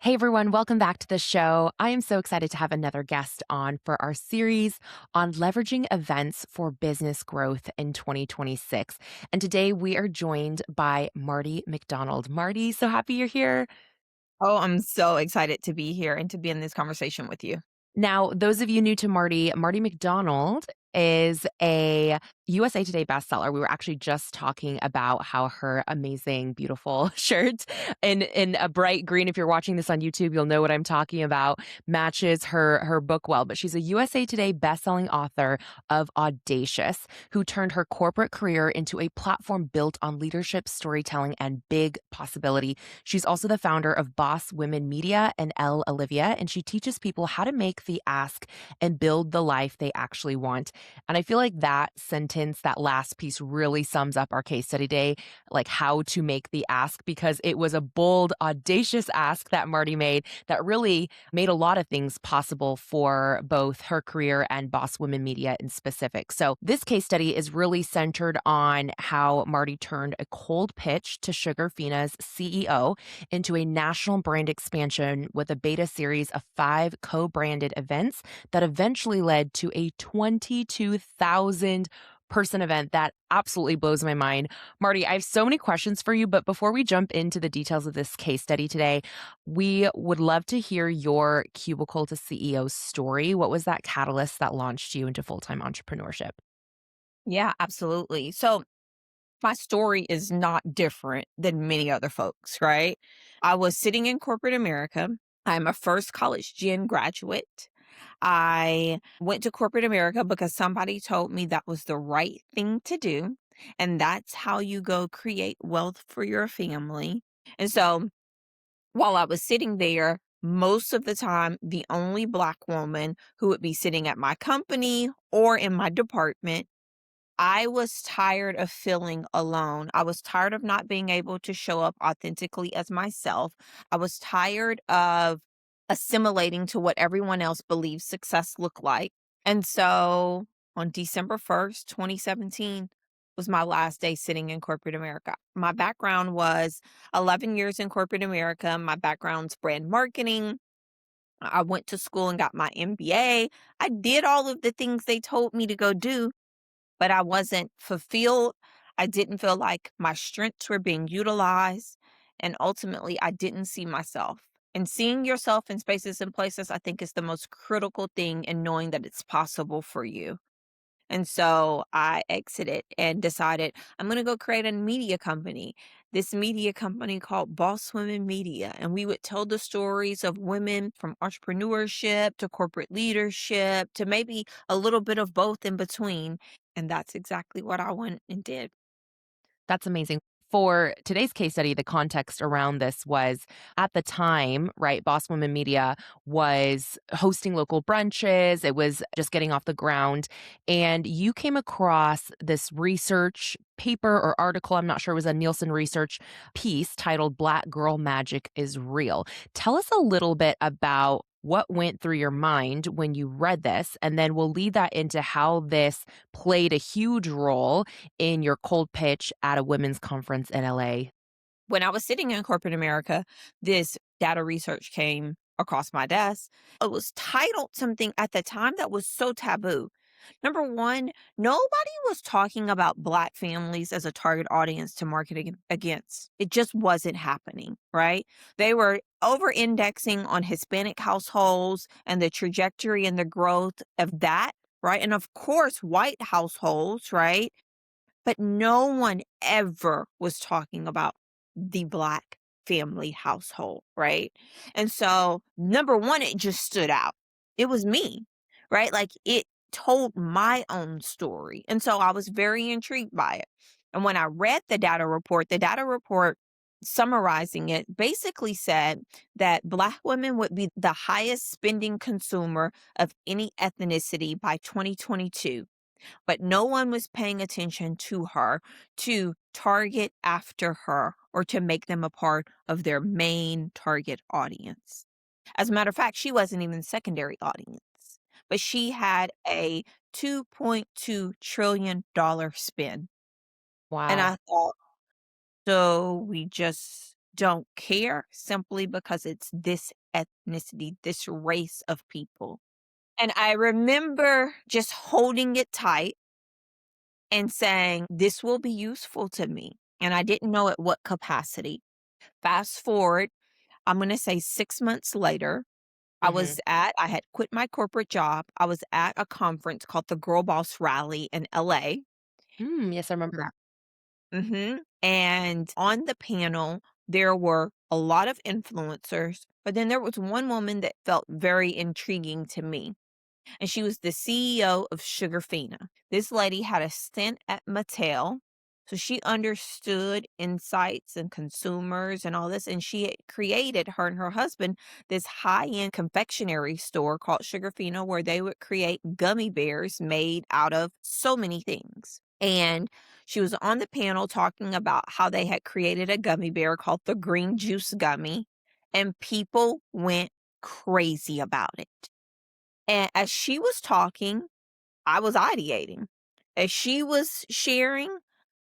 Hey everyone, welcome back to the show. I am so excited to have another guest on for our series on leveraging events for business growth in 2026. And today we are joined by Marty McDonald. Marty, so happy you're here. Oh, I'm so excited to be here and to be in this conversation with you. Now, those of you new to Marty, Marty McDonald is a USA Today bestseller. We were actually just talking about how her amazing, beautiful shirt in a bright green. If you're watching this on YouTube, you'll know what I'm talking about. Matches her book well. But she's a USA Today bestselling author of Audacious, who turned her corporate career into a platform built on leadership, storytelling, and big possibility. She's also the founder of Boss Women Media and Elle Olivia, and she teaches people how to make the ask and build the life they actually want. And I feel like that sentence, that last piece really sums up our case study today, like how to make the ask, because it was a bold, audacious ask that Marty made that really made a lot of things possible for both her career and Boss Women Media in specific. So this case study is really centered on how Marty turned a cold pitch to Sugarfina's CEO into a national brand expansion with a beta series of 5 co-branded events that eventually led to a 22,000 person event that absolutely blows my mind. Marty, I have so many questions for you, but before we jump into the details of this case study today, we would love to hear your Cubicle to CEO story. What was that catalyst that launched you into full-time entrepreneurship? Yeah, absolutely. So, my story is not different than many other folks, right? I was sitting in corporate America. I'm a first college gen graduate. I went to corporate America because somebody told me that was the right thing to do. And that's how you go create wealth for your family. And so, while I was sitting there, most of the time, the only Black woman who would be sitting at my company or in my department, I was tired of feeling alone. I was tired of not being able to show up authentically as myself. I was tired of assimilating to what everyone else believes success looked like. And so on December 1st, 2017 was my last day sitting in corporate America. My background was 11 years in corporate America. My background's brand marketing. I went to school and got my MBA. I did all of the things they told me to go do, but I wasn't fulfilled. I didn't feel like my strengths were being utilized. And ultimately, I didn't see myself. And seeing yourself in spaces and places, I think, is the most critical thing in knowing that it's possible for you. And so I exited and decided I'm going to go create a media company. This media company called Boss Women Media. And we would tell the stories of women from entrepreneurship to corporate leadership to maybe a little bit of both in between. And that's exactly what I went and did. That's amazing. For today's case study, the context around this was at the time, right? Boss Woman Media was hosting local brunches. It was just getting off the ground. And you came across this research paper or article. I'm not sure it was a Nielsen research piece titled Black Girl Magic is Real. Tell us a little bit about what went through your mind when you read this, and then we'll lead that into how this played a huge role in your cold pitch at a women's conference in LA. When I was sitting in corporate America, this data research came across my desk. It was titled something at the time that was so taboo. Number one, nobody was talking about Black families as a target audience to market against. It just wasn't happening, right? They were over indexing on Hispanic households and the trajectory and the growth of that, right? And of course, white households, right? But no one ever was talking about the Black family household, right? And so, number one, it just stood out. It was me, right? Like it told my own story. And so I was very intrigued by it. And when I read the data report summarizing it basically said that Black women would be the highest spending consumer of any ethnicity by 2022, but no one was paying attention to her to target after her or to make them a part of their main target audience. As a matter of fact, she wasn't even secondary audience, but she had a $2.2 trillion spend. And Wow. I thought, so we just don't care simply because it's this ethnicity, this race of people. And I remember just holding it tight and saying, "This will be useful to me." And I didn't know at what capacity. Fast forward, I'm gonna say 6 months later, Mhm. I had quit my corporate job. I was at a conference called the Girl Boss Rally in LA. Yes, I remember that. And on the panel, there were a lot of influencers, but then there was one woman that felt very intriguing to me. And she was the CEO of Sugarfina. This lady had a stint at Mattel, so she understood insights and consumers and all this, and she had created, her and her husband, this high-end confectionery store called Sugarfina where they would create gummy bears made out of so many things. And she was on the panel talking about how they had created a gummy bear called the green juice gummy, and people went crazy about it. And as she was talking, I was ideating. As she was sharing,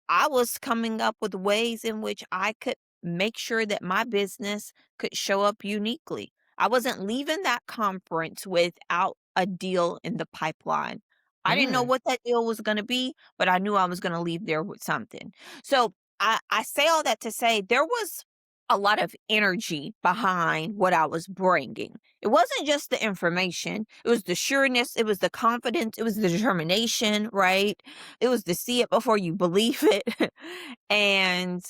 I was coming up with ways in which I could make sure that my business could show up uniquely. I wasn't leaving that conference without a deal in the pipeline. I didn't know Mm. what that deal was going to be, but I knew I was going to leave there with something. So I say all that to say there was a lot of energy behind what I was bringing. It wasn't just the information, it was the sureness, it was the confidence, it was the determination, right? It was to see it before you believe it. And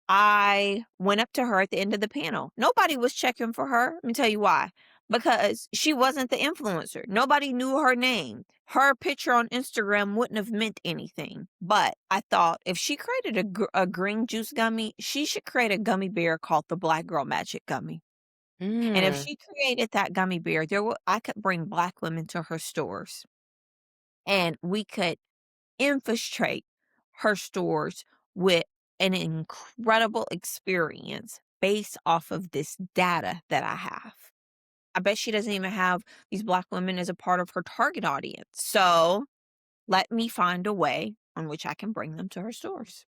I went up to her at the end of the panel. Nobody was checking for her. Let me tell you why. Because she wasn't the influencer. Nobody knew her name. Her picture on Instagram wouldn't have meant anything. But I thought if she created a green juice gummy, she should create a gummy bear called the Black Girl Magic Gummy. And if Mm. she created that gummy bear, I could bring Black women to her stores and we could infiltrate her stores with an incredible experience based off of this data that I have. I bet she doesn't even have these Black women as a part of her target audience. So let me find a way on which I can bring them to her stores.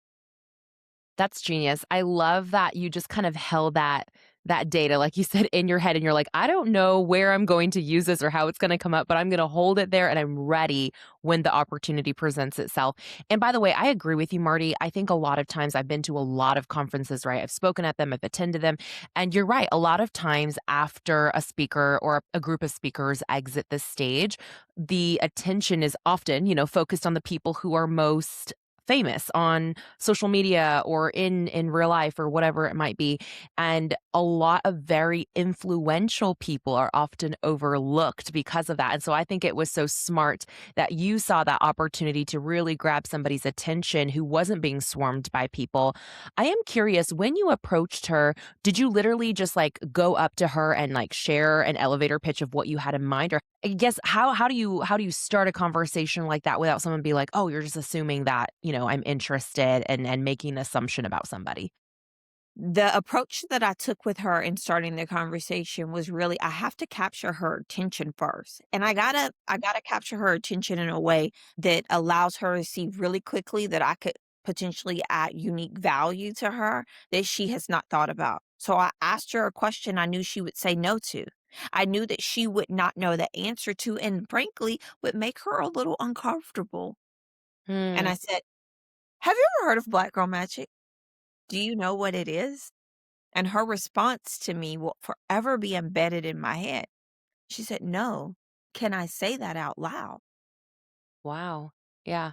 That's genius. I love that you just kind of held that data, like you said, in your head, and you're like, "I don't know where I'm going to use this or how it's gonna come up, but I'm gonna hold it there, and I'm ready when the opportunity presents itself." And by the way, I agree with you, Marty. I think a lot of times I've been to a lot of conferences, right? I've spoken at them, I've attended them, and you're right. A lot of times after a speaker or a group of speakers exit the stage, the attention is often, focused on the people who are most famous on social media or in real life or whatever it might be, and a lot of very influential people are often overlooked because of that. And so I think it was so smart that you saw that opportunity to really grab somebody's attention who wasn't being swarmed by people. I am curious, when you approached her, did you literally just like go up to her and like share an elevator pitch of what you had in mind? Or I guess how do you start a conversation like that without someone be like, "Oh, you're just assuming that, I'm interested," and making an assumption about somebody? The approach that I took with her in starting the conversation was really I have to capture her attention first. And I gotta capture her attention in a way that allows her to see really quickly that I could potentially add unique value to her that she has not thought about. So I asked her a question I knew she would say no to. I knew that she would not know the answer to and frankly would make her a little uncomfortable. And Hmm. I said, "Have you ever heard of Black Girl Magic? Do you know what it is?" And her response to me will forever be embedded in my head. She said, "No. Can I say that out loud?" Wow. Yeah.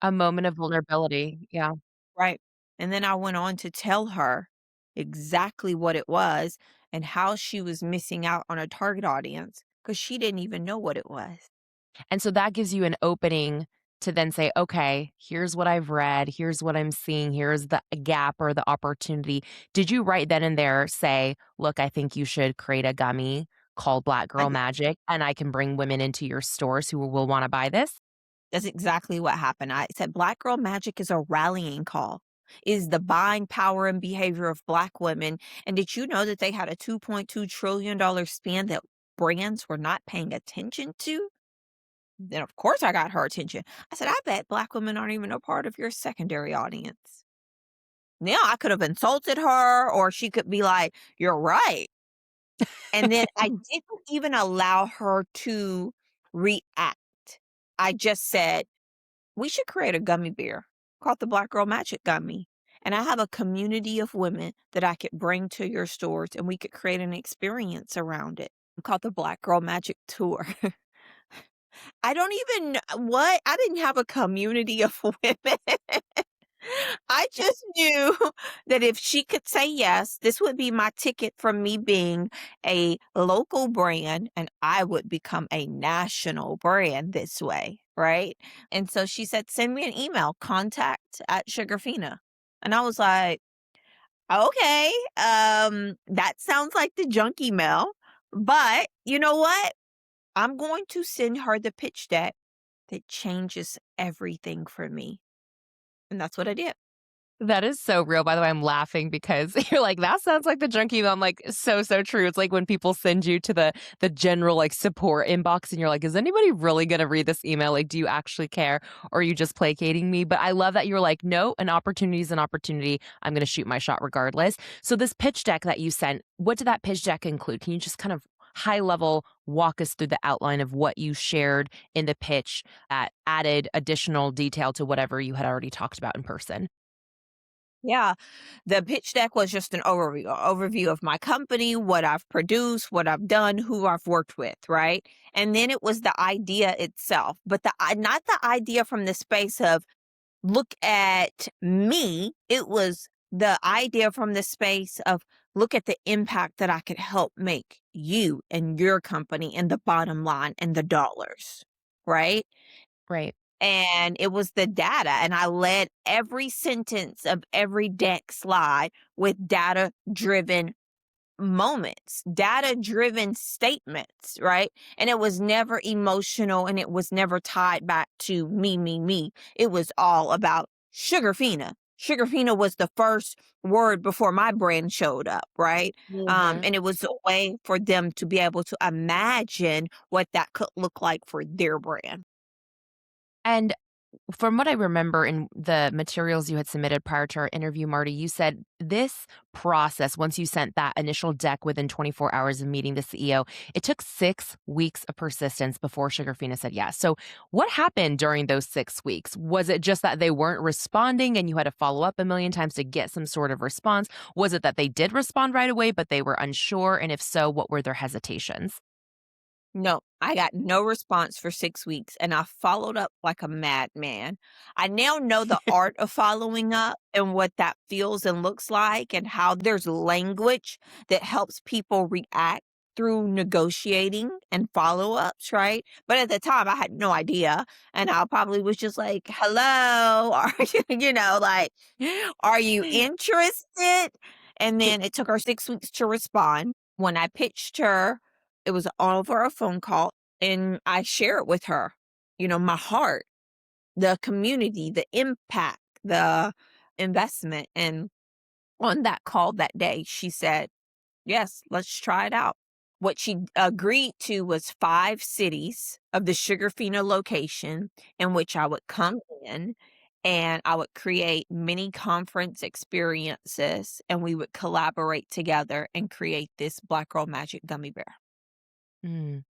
A moment of vulnerability. Yeah. Right. And then I went on to tell her exactly what it was and how she was missing out on a target audience because she didn't even know what it was. And so that gives you an opening to then say, "Okay, here's what I've read, here's what I'm seeing, here's the gap or the opportunity." Did you right then and there say, "Look, I think you should create a gummy called Black I Girl did. Magic, and I can bring women into your stores who will wanna buy this?" That's exactly what happened. I said, "Black Girl Magic is a rallying call, is the buying power and behavior of Black women. And did you know that they had a $2.2 trillion spend that brands were not paying attention to?" Then, of course, I got her attention. I said, "I bet Black women aren't even a part of your secondary audience." Now I could have insulted her, or she could be like, "You're right." And then I didn't even allow her to react. I just said, "We should create a gummy bear called the Black Girl Magic Gummy. And I have a community of women that I could bring to your stores, and we could create an experience around it called the Black Girl Magic Tour." I don't even what? I didn't have a community of women. I just knew that if she could say yes, this would be my ticket from me being a local brand, and I would become a national brand this way, right? And so she said, "Send me an email, contact at Sugarfina." And I was like, "Okay, that sounds like the junk email, but you know what? I'm going to send her the pitch deck that changes everything for me." And that's what I did. That is so real. By the way, I'm laughing because you're like, "That sounds like the junk email." I'm like, so true. It's like when people send you to the general, like, support inbox and you're like, "Is anybody really gonna read this email? Like, do you actually care, or are you just placating me?" But I love that you're like, "No, an opportunity is an opportunity. I'm gonna shoot my shot regardless." So this pitch deck that you sent, what did that pitch deck include? Can you just kind of high level walk us through the outline of what you shared in the pitch that added additional detail to whatever you had already talked about in person? Yeah. The pitch deck was just an overview of my company, what I've produced, what I've done, who I've worked with, right? And then it was the idea itself, but not the idea from the space of look at me. It was the idea from the space of look at the impact that I could help make you and your company and the bottom line and the dollars, right? Right. And it was the data, and I led every sentence of every deck slide with data-driven moments, data-driven statements, right? And it was never emotional, and it was never tied back to me, me, me. It was all about Sugarfina. Sugarfina was the first word before my brand showed up, right? Mhm. And it was a way for them to be able to imagine what that could look like for their brand. And from what I remember in the materials you had submitted prior to our interview, Marty, you said this process, once you sent that initial deck within 24 hours of meeting the CEO, it took 6 weeks of persistence before Sugarfina said yes. So, what happened during those 6 weeks? Was it just that they weren't responding and you had to follow up a million times to get some sort of response? Was it that they did respond right away, but they were unsure? And if so, what were their hesitations? No, I got no response for 6 weeks, and I followed up like a madman. I now know the art of following up and what that feels and looks like, and how there's language that helps people react through negotiating and follow-ups, right? But at the time, I had no idea, and I probably was just like, "Hello, are like, are you interested?" And then it took her 6 weeks to respond. When I pitched her, it was over a phone call, and I share it with her, my heart, the community, the impact, the investment. And on that call that day, she said, "Yes, let's try it out." What she agreed to was 5 cities of the Sugarfina location in which I would come in, and I would create mini conference experiences, and we would collaborate together and create this Black Girl Magic Gummy Bear. Mm.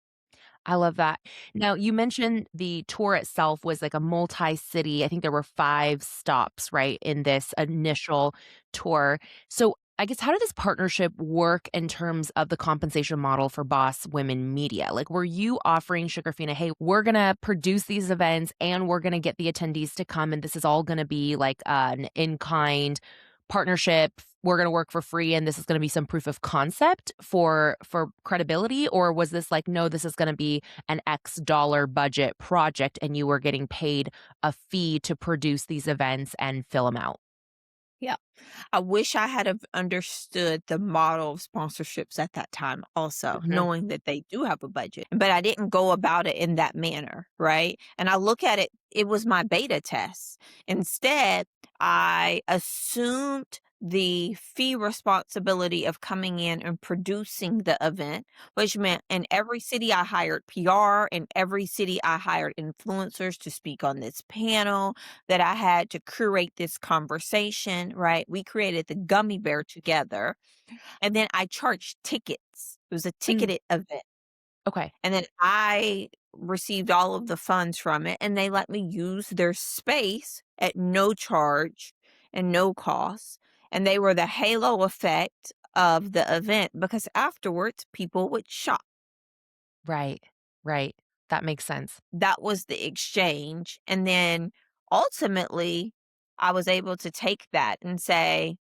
I love that. Now, you mentioned the tour itself was like a multi-city. I think there were 5 stops, right, in this initial tour. So, I guess how did this partnership work in terms of the compensation model for Boss Women Media? Like, were you offering Sugarfina, "Hey, we're gonna produce these events and we're gonna get the attendees to come, and this is all gonna be like an in-kind partnership. We're gonna work for free, and this is gonna be some proof of concept for credibility," or was this like, "No, this is gonna be an X dollar budget project, and you were getting paid a fee to produce these events and fill them out?" Yeah. I wish I had have understood the model of sponsorships at that time also, Mhm. knowing that they do have a budget, but I didn't go about it in that manner, right? And I look at it, it was my beta test. Instead, I assumed the fee responsibility of coming in and producing the event, which meant in every city I hired PR, in every city I hired influencers to speak on this panel, that I had to curate this conversation, right? We created the gummy bear together, and then I charged tickets. It was a Mm, ticketed event. okay. And then I received all of the funds from it, and they let me use their space at no charge and no cost. And they were the halo effect of the event because afterwards people would shop. Right. Right. That makes sense. That was the exchange. And then ultimately, I was able to take that and say,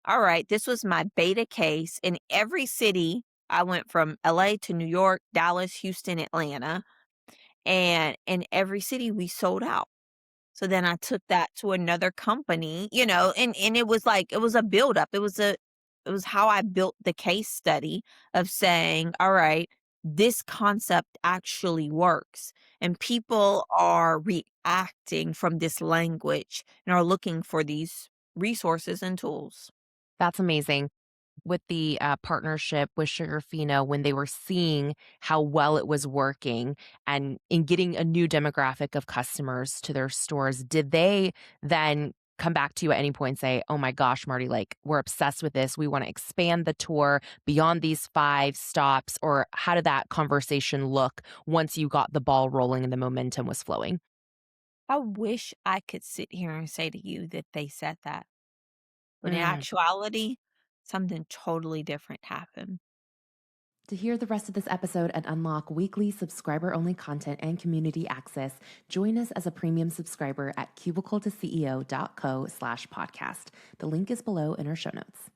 all right, this was my beta case in every city. I went from LA to New York, Dallas, Houston, Atlanta. And in every city, we sold out. So then I took that to another company, and it was like it was a buildup. It was how I built the case study of saying, all right, this concept actually works. And people are reacting from this language and are looking for these resources and tools. That's amazing. With the, partnership with Sugarfina when they were seeing how well it was working and in getting a new demographic of customers to their stores, did they then come back to you at any point and say, "Oh my gosh, Marty, like, we're obsessed with this. We wanna expand the tour beyond these 5 stops," or how did that conversation look once you got the ball rolling and the momentum was flowing? I wish I could sit here and say to you that they said that. But in Mm. actuality, something totally different happened. To hear the rest of this episode and unlock weekly subscriber only content and community access, join us as a premium subscriber at cubicletoceo.co/podcast. The link is below in our show notes.